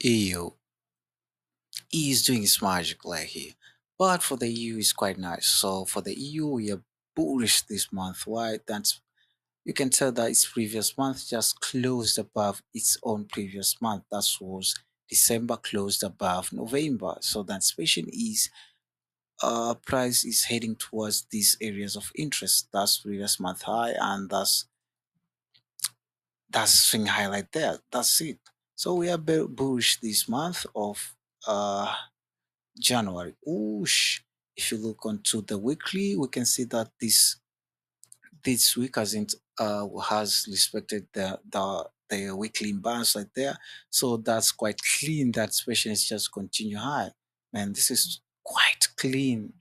EU. E is doing its magic like here. But for the EU is quite nice. So for the EU, we are bullish this month. Why? That's you can tell that its previous month just closed above its own previous month. That was December closed above November. So the anticipation is price is heading towards these areas of interest. That's previous month high and that's swing highlight there. That's it. So we are bullish this month of January. Oosh. If you look onto the weekly, we can see that this week hasn't has respected the weekly imbalance right there. So that's quite clean. That especially is just continue high. Man, this is quite clean.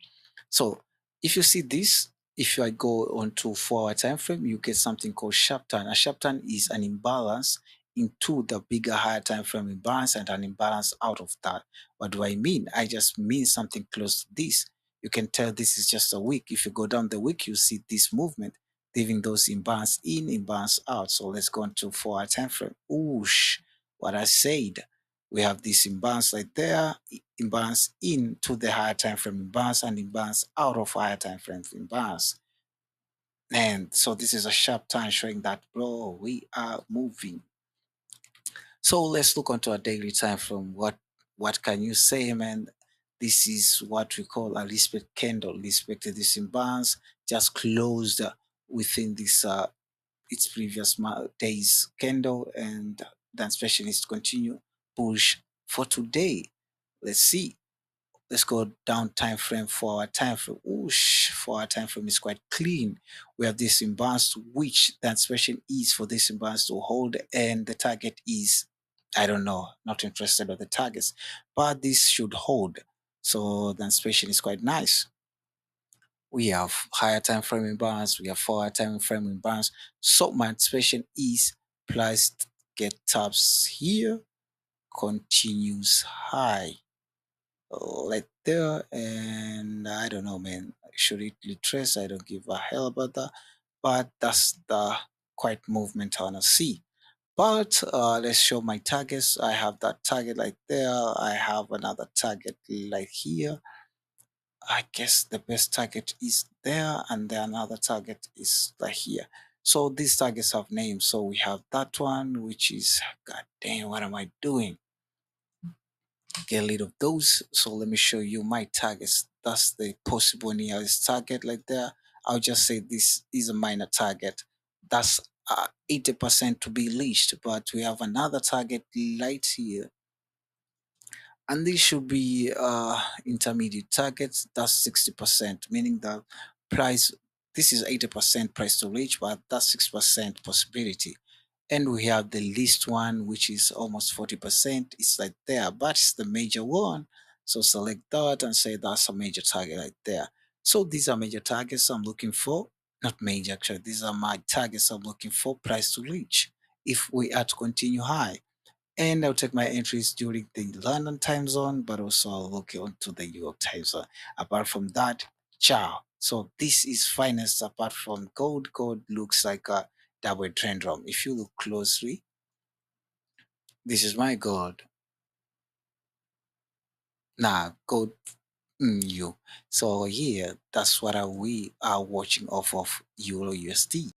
So if you see this, if I go on to 4 hour time frame, you get something called sharp turn. A sharp turn is an imbalance into the bigger higher time frame imbalance and an imbalance out of that. What do I mean? I just mean something close to this. You can tell this is just a week. If you go down the week, you see this movement, leaving those imbalance in, imbalance out. So let's go on to 4 hour time frame. Oosh, what I said. We have this imbalance right there, imbalance into the higher time frame imbalance and imbalance out of higher time frame imbalance. And so this is a sharp turn showing that, bro, we are moving. So let's look onto a daily time frame. What can you say, man? This is what we call a respect candle. Respect this imbalance just closed within this its previous day's candle, and then specialists continue push for today. Let's see. Let's go down time frame for our time frame. Oosh, for our time frame is quite clean. We have this imbalance, which the anticipation is for this imbalance to hold, and the target is, I don't know, not interested in the targets, but this should hold. So the anticipation is quite nice. We have higher time frame imbalance, we have 4 hour time frame imbalance. So my anticipation is priced get taps here, continues high like there, and I don't know, man. Should it retrace? I don't give a hell about that. But that's the quite movement I wanna see. But let's show my targets. I have that target like there. I have another target like here. I guess the best target is there, and then another target is like here. So these targets have names. So we have that one, which is God damn, what am I doing? Get rid of those. So let me show you my targets. That's the possible nearest target like there. I'll just say this is a minor target. That's 80% to be reached, but we have another target right here. And these should be intermediate targets. That's 60%, meaning the price, this is 80% price to reach, but that's 6% possibility. And we have the least one, which is almost 40%. It's like there, but it's the major one. So select that and say that's a major target right there. So these are major targets I'm looking for. Not major, actually. These are my targets I'm looking for price to reach if we are to continue high. And I'll take my entries during the London time zone, but also I'll look onto the New York time zone. Apart from that, ciao. So this is finest apart from gold. Gold looks like a double trend drum. If you look closely, this is my gold. Nah, gold you. So yeah, that's what we are watching off of Euro USD.